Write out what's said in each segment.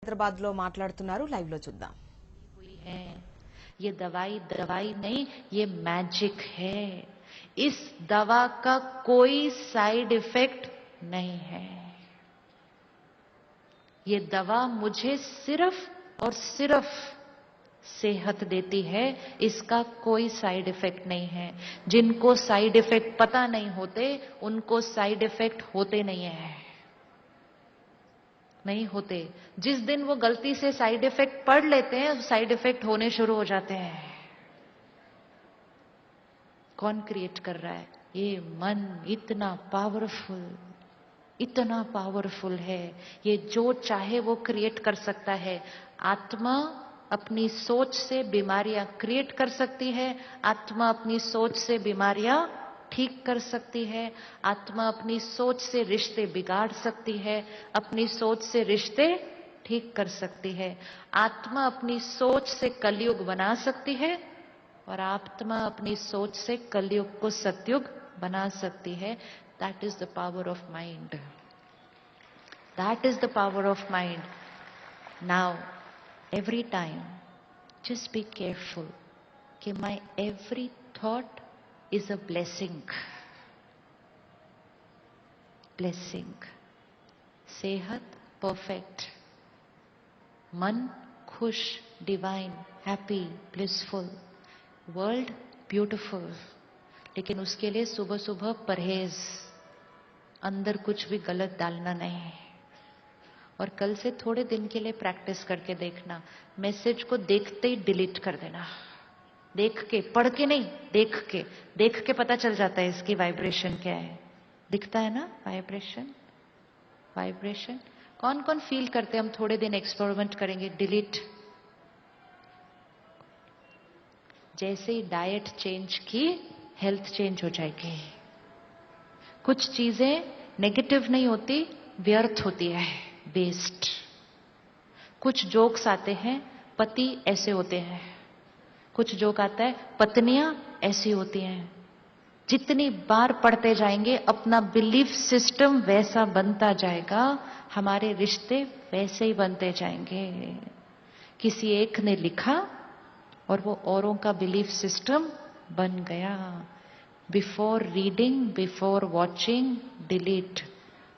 హైదరాబాద్ లో మాట్లాడుతున్నారు లైవ్ లో చూద్దాం. हुई है ये दवाई दवाई नहीं, ये मैजिक है. इस दवा का कोई साइड इफेक्ट नहीं है. ये दवा मुझे सिर्फ और सिर्फ सेहत देती है, इसका कोई साइड इफेक्ट नहीं है. जिनको साइड इफेक्ट पता नहीं होते उनको साइड इफेक्ट होते नहीं होते. जिस दिन वो गलती से साइड इफेक्ट पढ़ लेते हैं, साइड इफेक्ट होने शुरू हो जाते हैं. कौन क्रिएट कर रहा है? ये मन इतना पावरफुल है. ये जो चाहे वो क्रिएट कर सकता है. आत्मा अपनी सोच से बीमारियां क्रिएट कर सकती है. आत्मा अपनी सोच से बीमारियां ठीक कर सकती है. आत्मा अपनी सोच से रिश्ते बिगाड़ सकती है. अपनी सोच से रिश्ते ठीक कर सकती है. आत्मा अपनी सोच से कलयुग बना सकती है और आत्मा अपनी सोच से कलयुग को सतयुग बना सकती है. That is the power of mind. That is the power of mind. Now every time just be careful कि my every thought is a blessing. सेहत परफेक्ट, मन खुश, divine, happy, blissful, world beautiful. लेकिन उसके लिए सुबह सुबह परहेज, अंदर कुछ भी गलत डालना नहीं. और कल से थोड़े दिन के लिए प्रैक्टिस करके देखना. मैसेज को देखते ही डिलीट कर देना. देख के, पढ़ के नहीं, देख के पता चल जाता है इसकी वाइब्रेशन क्या है. दिखता है ना वाइब्रेशन. कौन कौन फील करते हैं? हम थोड़े दिन एक्सपेरिमेंट करेंगे. डिलीट. जैसे ही डाइट चेंज की, हेल्थ चेंज हो जाएगी. कुछ चीजें नेगेटिव नहीं होती, व्यर्थ होती है, वेस्ट. कुछ जोक्स आते हैं, पति ऐसे होते हैं. कुछ जोक आता है, पत्नियां ऐसी होती हैं. जितनी बार पढ़ते जाएंगे अपना बिलीफ सिस्टम वैसा बनता जाएगा. हमारे रिश्ते वैसे ही बनते जाएंगे. किसी एक ने लिखा और वो औरों का बिलीफ सिस्टम बन गया. Before reading, before watching, delete.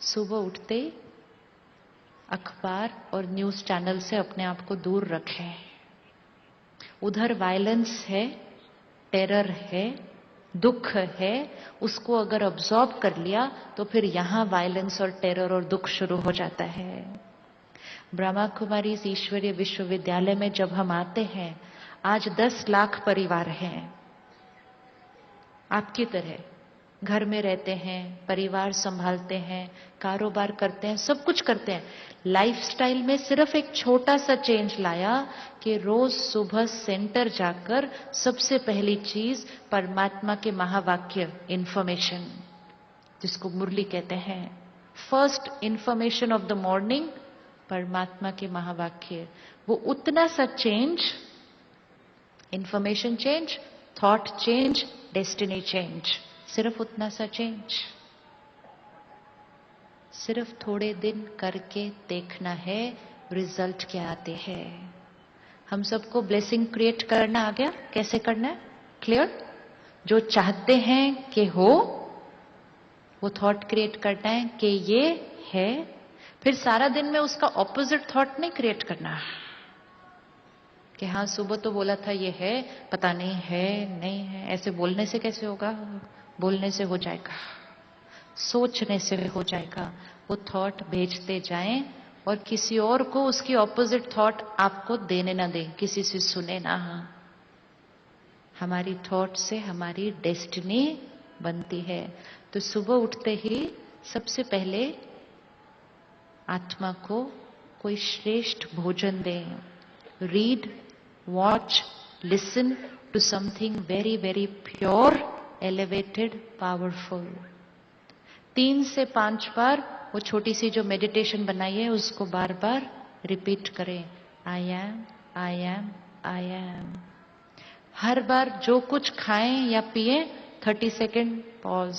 सुबह उठते अखबार और न्यूज चैनल से अपने आप को दूर रखें. उधर वायलेंस है, टेरर है, दुख है. उसको अगर ऑब्जॉर्ब कर लिया तो फिर यहां वायलेंस और टेरर और दुख शुरू हो जाता है. ब्रह्मा कुमारी ईश्वरीय विश्वविद्यालय में जब हम आते हैं, आज 10 लाख परिवार हैं. आपकी तरह घर में रहते हैं, परिवार संभालते हैं, कारोबार करते हैं, सब कुछ करते हैं. लाइफस्टाइल में सिर्फ एक छोटा सा चेंज लाया कि रोज सुबह सेंटर जाकर सबसे पहली चीज परमात्मा के महावाक्य, इंफॉर्मेशन, जिसको मुरली कहते हैं. First information of the morning, परमात्मा के महावाक्य. वो उतना सा change, information change, thought change, destiny change. सिर्फ उतना सा चेंज. सिर्फ थोड़े दिन करके देखना है रिजल्ट क्या आते हैं. हम सबको ब्लेसिंग क्रिएट करना आ गया. कैसे करना है? क्लियर? जो चाहते हैं कि हो, वो थॉट क्रिएट करना है कि ये है. फिर सारा दिन में उसका ऑपोजिट थॉट नहीं क्रिएट करना कि हाँ सुबह तो बोला था ये है, पता नहीं है नहीं है. ऐसे बोलने से कैसे होगा? बोलने से हो जाएगा, सोचने से हो जाएगा. वो थॉट भेजते जाएं और किसी और को उसकी ऑपोजिट थॉट आपको देने ना दें, किसी से सुने ना. हमारी थॉट से हमारी डेस्टिनी बनती है. तो सुबह उठते ही सबसे पहले आत्मा को कोई श्रेष्ठ भोजन दें. Read, watch, listen to something very very pure, elevated, powerful. 3 से 5 बार वो छोटी सी जो मेडिटेशन बनाई है उसको बार बार रिपीट करें. I am, I am, I am. हर बार जो कुछ खाएं या पिए 30 सेकेंड पॉज.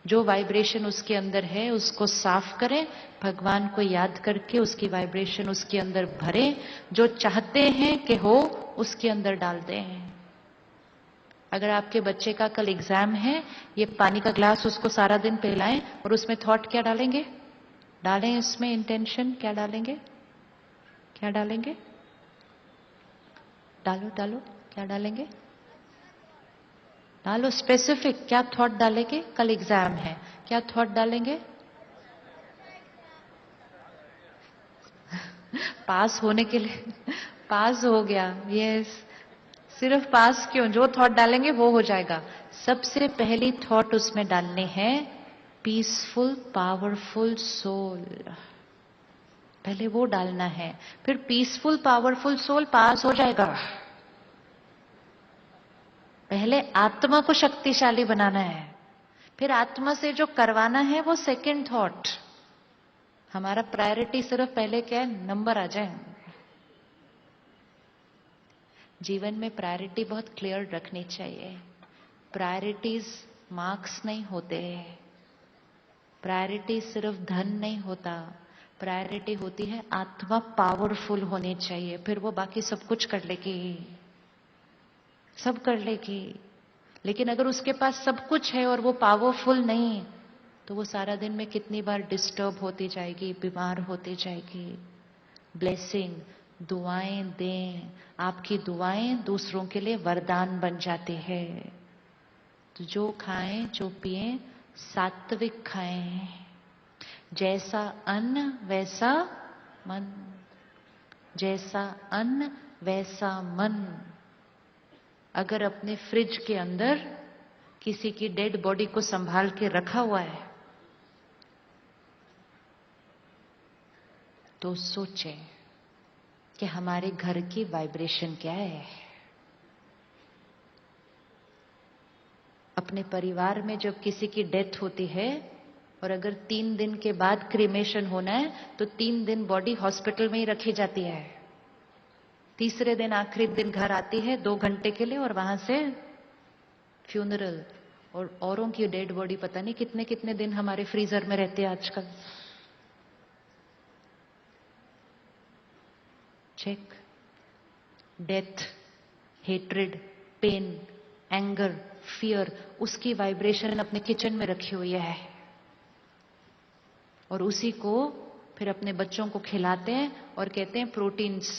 जो वाइब्रेशन उसके अंदर है उसको साफ करें, भगवान को याद करके उसकी वाइब्रेशन उसके अंदर भरें, जो चाहते हैं कि हो उसके अंदर डाल दें। अगर आपके बच्चे का कल एग्जाम है, ये पानी का ग्लास उसको सारा दिन पिलाएं और उसमें थॉट क्या डालेंगे? डालें इसमें इंटेंशन क्या डालेंगे? क्या डालेंगे? डालो डालो, क्या डालेंगे? डालो स्पेसिफिक, क्या थॉट डालेंगे? कल एग्जाम है, क्या थॉट डालेंगे? पास होने के लिए पास हो गया, यस। सिर्फ पास क्यों, जो थॉट डालेंगे वो हो जाएगा। सबसे पहली थॉट उसमें डालने हैं पीसफुल पावरफुल सोल, पहले वो डालना है, फिर पीसफुल पावरफुल सोल पास हो जाएगा। पहले आत्मा को शक्तिशाली बनाना है, फिर आत्मा से जो करवाना है वो सेकंड थॉट। हमारा प्रायोरिटी सिर्फ पहले क्या है? नंबर आ जाए। जीवन में प्रायोरिटी बहुत क्लियर रखनी चाहिए। प्रायोरिटीज मार्क्स नहीं होते, प्रायोरिटी सिर्फ धन नहीं होता, प्रायोरिटी होती है आत्मा पावरफुल होनी चाहिए, फिर वो बाकी सब कुछ कर लेगी, सब कर लेगी। लेकिन अगर उसके पास सब कुछ है और वो पावरफुल नहीं, तो वो सारा दिन में कितनी बार डिस्टर्ब होती जाएगी, बीमार होती जाएगी। ब्लेसिंग, दुआएं दें, आपकी दुआएं दूसरों के लिए वरदान बन जाती है। तो जो खाएं जो पिएं सात्विक खाएं, जैसा अन्न वैसा मन, जैसा अन्न वैसा मन। अगर अपने फ्रिज के अंदर किसी की डेड बॉडी को संभाल के रखा हुआ है, तो सोचें कि हमारे घर की वाइब्रेशन क्या है। अपने परिवार में जब किसी की डेथ होती है और अगर 3 दिन के बाद क्रीमेशन होना है, तो 3 दिन बॉडी हॉस्पिटल में ही रखी जाती है। तीसरे दिन आखिरी दिन घर आती है 2 घंटे के लिए और वहां से फ्यूनरल। और औरों की डेड बॉडी पता नहीं कितने कितने दिन हमारे फ्रीजर में रहती है आजकल। Check. Death, hatred, pain, anger, fear, उसकी वाइब्रेशन अपने किचन में रखी हुई है और उसी को फिर अपने बच्चों को खिलाते हैं और कहते हैं proteins.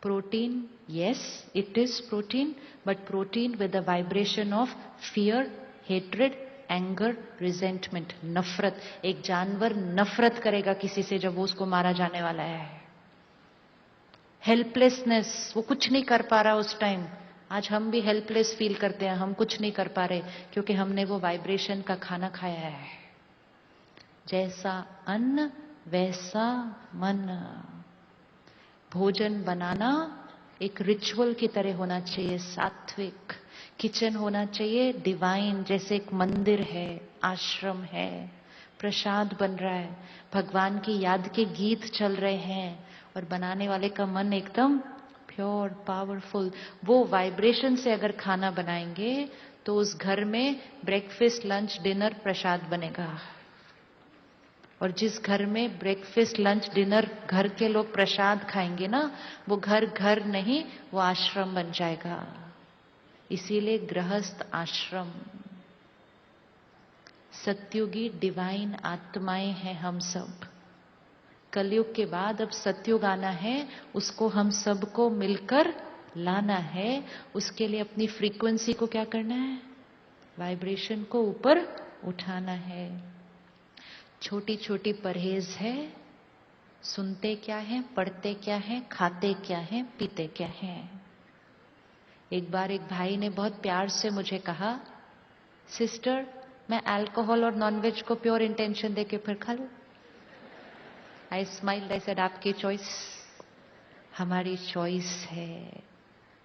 Protein, yes it is protein, but protein with the vibration of fear, hatred, anger, resentment, नफरत। एक जानवर नफरत करेगा किसी से जब वो उसको मारा जाने वाला है। हेल्पलेसनेस, वो कुछ नहीं कर पा रहा उस टाइम। आज हम भी हेल्पलेस फील करते हैं, हम कुछ नहीं कर पा रहे क्योंकि हमने वो वाइब्रेशन का खाना खाया है। जैसा अन्न वैसा मन। भोजन बनाना एक रिचुअल की तरह होना चाहिए, सात्विक। किचन होना चाहिए डिवाइन, जैसे एक मंदिर है, आश्रम है, प्रसाद बन रहा है, भगवान की याद के गीत चल रहे हैं और बनाने वाले का मन एकदम प्योर पावरफुल। वो वाइब्रेशन से अगर खाना बनाएंगे तो उस घर में ब्रेकफास्ट लंच डिनर प्रसाद बनेगा। और जिस घर में ब्रेकफास्ट लंच डिनर घर के लोग प्रसाद खाएंगे ना, वो घर घर नहीं, वो आश्रम बन जाएगा। इसीलिए गृहस्थ आश्रम। सत्युगी डिवाइन आत्माएं हैं हम सब। कलयुग के बाद अब सत्युग आना है, उसको हम सबको मिलकर लाना है। उसके लिए अपनी फ्रीक्वेंसी को क्या करना है? वाइब्रेशन को ऊपर उठाना है। छोटी छोटी परहेज है। सुनते क्या है, पढ़ते क्या है, खाते क्या है, पीते क्या है। एक बार एक भाई ने बहुत प्यार से मुझे कहा, सिस्टर मैं अल्कोहल और नॉनवेज को प्योर इंटेंशन देके फिर खा लूं। आई स्माइल्ड, आई सेड आपकी चॉइस। हमारी चॉइस है।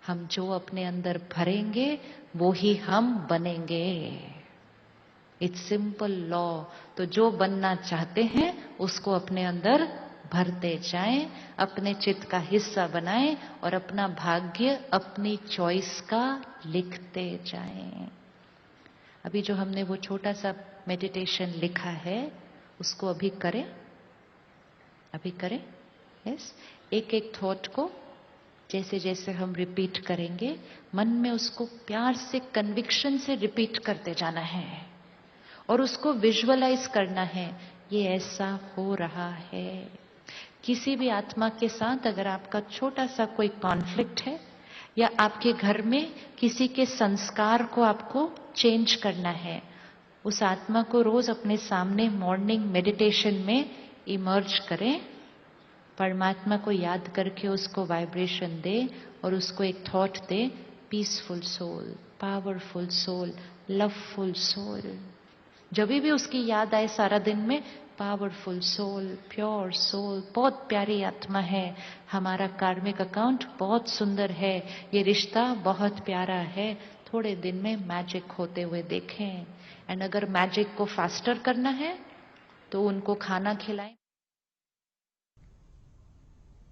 हम जो अपने अंदर भरेंगे वो ही हम बनेंगे। It's simple law. तो जो बनना चाहते हैं उसको अपने अंदर भरते जाएं, अपने चित्त का हिस्सा बनाएं और अपना भाग्य अपनी चॉइस का लिखते जाएं। अभी जो हमने वो छोटा सा मेडिटेशन लिखा है उसको अभी करें, यस। एक एक थॉट को जैसे जैसे हम रिपीट करेंगे मन में उसको प्यार से, कन्विक्शन से रिपीट करते जाना है और उसको विजुअलाइज करना है, ये ऐसा हो रहा है। किसी भी आत्मा के साथ अगर आपका छोटा सा कोई कॉन्फ्लिक्ट है या आपके घर में किसी के संस्कार को आपको चेंज करना है, उस आत्मा को रोज अपने सामने मॉर्निंग मेडिटेशन में इमर्ज करें, परमात्मा को याद करके उसको वाइब्रेशन दे और उसको एक थॉट दे, peaceful soul, powerful soul, loveful soul. जब भी उसकी याद आए सारा दिन में, पावरफुल सोल, प्योर सोल, बहुत प्यारी आत्मा है, हमारा कार्मिक अकाउंट बहुत सुंदर है, ये रिश्ता बहुत प्यारा है, थोड़े दिन में मैजिक होते हुए देखें। एंड अगर मैजिक को फास्टर करना है तो उनको खाना खिलाएं।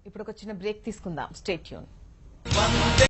ఇప్పుడు ఒక చిన్న బ్రేక్ తీసుకుందాం. Stay tune.